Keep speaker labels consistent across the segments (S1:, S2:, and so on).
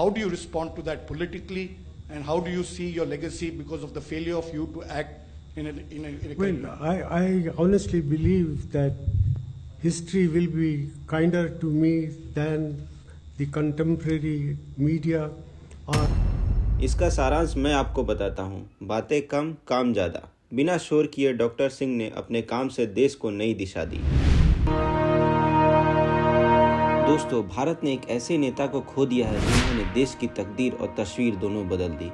S1: how do you respond to that politically, and how do you see your legacy because of the failure of you to act in a
S2: Well, I honestly believe that history will be kinder to me than the contemporary media or
S3: इसका सारांश मैं आपको बताता हूँ। बातें कम, काम ज़्यादा। बिना शोर किए डॉक्टर सिंह ने अपने काम से देश को नई दिशा दी। दोस्तों, भारत ने एक ऐसे नेता को खो दिया है जिन्होंने देश की तकदीर और तस्वीर दोनों बदल दी।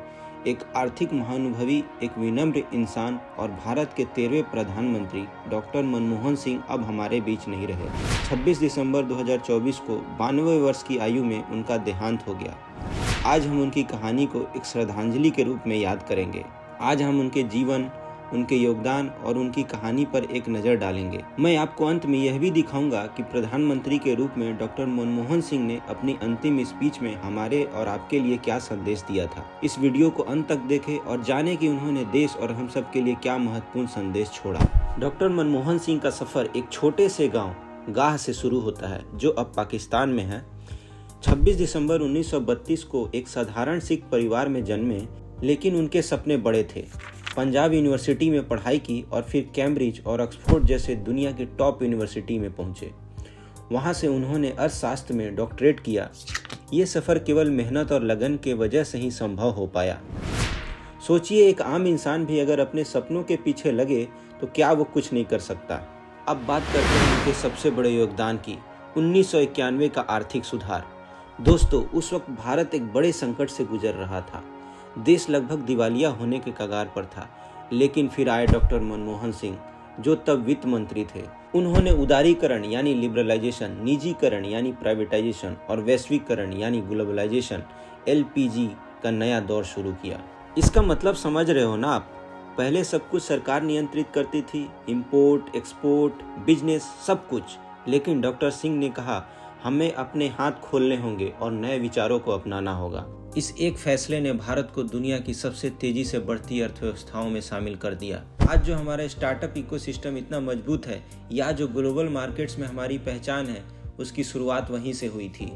S3: एक आर्थिक महानुभवी, एक विनम्र इंसान और भारत के 13वें प्रधानमंत्री डॉक्टर मनमोहन सिंह अब हमारे बीच नहीं रहे। 26 दिसंबर 2024 को 92 वर्ष की आयु में उनका देहांत हो गया। आज हम उनकी कहानी को एक श्रद्धांजलि के रूप में याद करेंगे। आज हम उनके जीवन, उनके योगदान और उनकी कहानी पर एक नज़र डालेंगे। मैं आपको अंत में यह भी दिखाऊंगा कि प्रधानमंत्री के रूप में डॉक्टर मनमोहन सिंह ने अपनी अंतिम स्पीच में हमारे और आपके लिए क्या संदेश दिया था। इस वीडियो को अंत तक देखें और जाने कि उन्होंने देश और हम सब के लिए क्या महत्वपूर्ण संदेश छोड़ा। डॉक्टर मनमोहन सिंह का सफ़र एक छोटे से गाँव गाह से शुरू होता है जो अब पाकिस्तान में है। 26 दिसंबर 1932 को एक साधारण सिख परिवार में जन्मे, लेकिन उनके सपने बड़े थे। पंजाब यूनिवर्सिटी में पढ़ाई की और फिर कैम्ब्रिज और ऑक्सफोर्ड जैसे दुनिया की टॉप यूनिवर्सिटी में पहुंचे। वहां से उन्होंने अर्थशास्त्र में डॉक्टरेट किया। ये सफ़र केवल मेहनत और लगन के वजह से ही संभव हो पाया। सोचिए, एक आम इंसान भी अगर अपने सपनों के पीछे लगे तो क्या वो कुछ नहीं कर सकता। अब बात करते हैं उनके सबसे बड़े योगदान की, 1991 का आर्थिक सुधार। दोस्तों, उस वक्त भारत एक बड़े संकट से गुजर रहा था। देश लगभग दिवालिया होने के कगार पर था, लेकिन फिर आए डॉक्टर मनमोहन सिंह, जो तब वित्त मंत्री थे। उन्होंने उदारीकरण यानी लिबरलाइजेशन, निजीकरण यानी प्राइवेटाइजेशन और वैश्वीकरण यानी ग्लोबलाइजेशन LPG का नया दौर शुरू किया। इसका मतलब समझ रहे हो ना आप? पहले सब कुछ सरकार नियंत्रित करती थी, इंपोर्ट, एक्सपोर्ट, बिजनेस, सब कुछ। लेकिन डॉक्टर सिंह ने कहा, हमें अपने हाथ खोलने होंगे और नए विचारों को अपनाना होगा। इस एक फैसले ने भारत को दुनिया की सबसे तेजी से बढ़ती अर्थव्यवस्थाओं में शामिल कर दिया। आज जो हमारा स्टार्टअप इकोसिस्टम इतना मजबूत है, या जो ग्लोबल मार्केट्स में हमारी पहचान है, उसकी शुरुआत वहीं से हुई थी।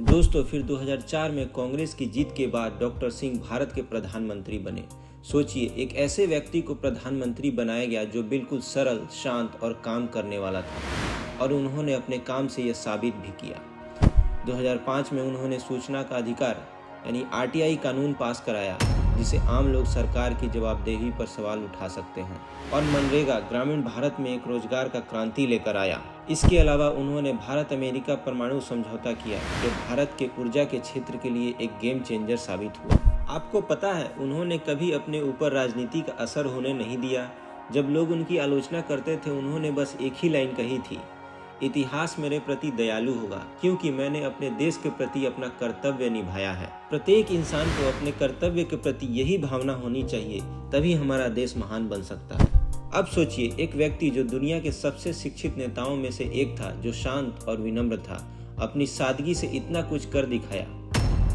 S3: दोस्तों, फिर 2004 में कांग्रेस की जीत के बाद डॉक्टर सिंह भारत के प्रधानमंत्री बने। सोचिए, एक ऐसे व्यक्ति को प्रधानमंत्री बनाया गया जो बिल्कुल सरल, शांत और काम करने वाला था, और उन्होंने अपने काम से यह साबित भी किया। 2005 में उन्होंने सूचना का अधिकार यानी RTI कानून पास कराया, जिसे आम लोग सरकार की जवाबदेही पर सवाल उठा सकते हैं, और मनरेगा ग्रामीण भारत में एक रोजगार का क्रांति लेकर आया। इसके अलावा उन्होंने भारत अमेरिका परमाणु समझौता किया, जो भारत के ऊर्जा के क्षेत्र के लिए एक गेम चेंजर साबित हुआ। आपको पता है, उन्होंने कभी अपने ऊपर राजनीति का असर होने नहीं दिया। जब लोग उनकी आलोचना करते थे, उन्होंने बस एक ही लाइन कही थी, इतिहास मेरे प्रति दयालु होगा, क्योंकि मैंने अपने देश के प्रति अपना कर्तव्य निभाया है। प्रत्येक इंसान को अपने कर्तव्य के प्रति यही भावना होनी चाहिए, तभी हमारा देश महान बन सकता है। अब सोचिए, एक व्यक्ति जो दुनिया के सबसे शिक्षित नेताओं में से एक था, जो शांत और विनम्र था, अपनी सादगी से इतना कुछ कर दिखाया।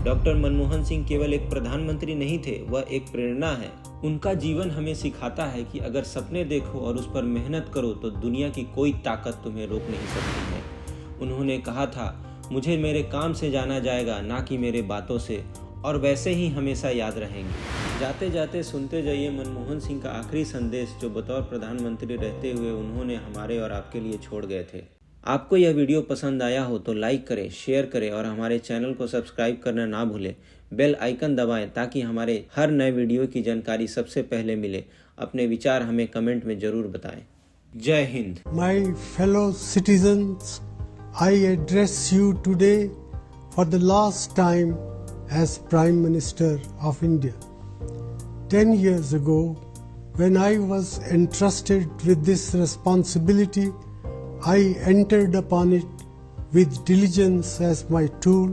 S3: डॉक्टर मनमोहन सिंह केवल एक प्रधानमंत्री नहीं थे, वह एक प्रेरणा है। उनका जीवन हमें सिखाता है कि अगर सपने देखो और उस पर मेहनत करो तो दुनिया की कोई ताकत तुम्हें रोक नहीं सकती है। उन्होंने कहा था, मुझे मेरे काम से जाना जाएगा, ना कि मेरे बातों से, और वैसे ही हमेशा याद रहेंगे। जाते जाते सुनते जाइए मनमोहन सिंह का आखिरी संदेश, जो बतौर प्रधानमंत्री रहते हुए उन्होंने हमारे और आपके लिए छोड़ गए थे। आपको यह वीडियो पसंद आया हो तो लाइक करें, शेयर करें और हमारे चैनल को सब्सक्राइब करना ना भूलें। बेल आइकन दबाएं ताकि हमारे हर नए वीडियो की जानकारी सबसे पहले मिले। अपने विचार हमें कमेंट में जरूर बताएं। जय Hind.
S2: My fellow citizens, I address you today for the last time as Prime Minister of India. 10 years ago, when I was entrusted with this responsibility, I entered upon it with diligence as my tool,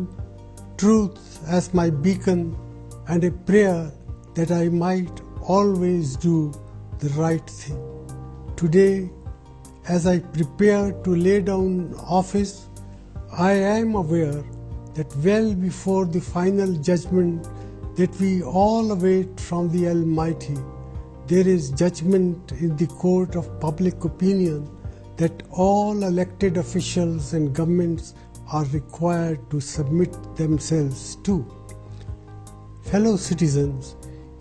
S2: truth as my beacon, and a prayer that I might always do the right thing. Today, as I prepare to lay down office, I am aware that well before the final judgment that we all await from the Almighty, there is judgment in the court of public opinion that all elected officials and governments are required to submit themselves to. Fellow citizens,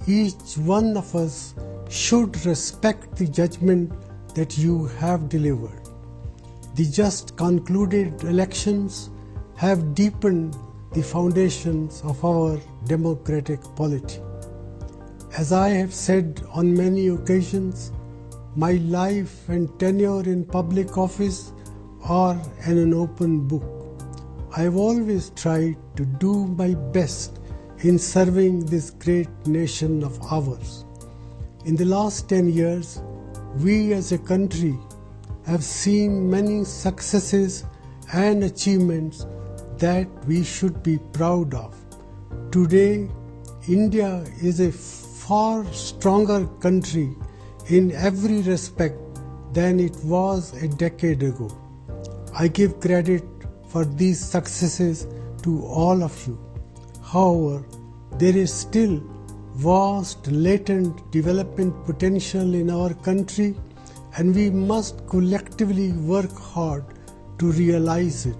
S2: each one of us should respect the judgment that you have delivered. The just concluded elections have deepened the foundations of our democratic polity. As I have said on many occasions, my life and tenure in public office are an open book. I have always tried to do my best in serving this great nation of ours. In the last 10 years, we as a country have seen many successes and achievements that we should be proud of. Today, India is a far stronger country in every respect than it was a decade ago. I give credit for these successes to all of you. However, there is still vast latent development potential in our country, and we must collectively work hard to realize it.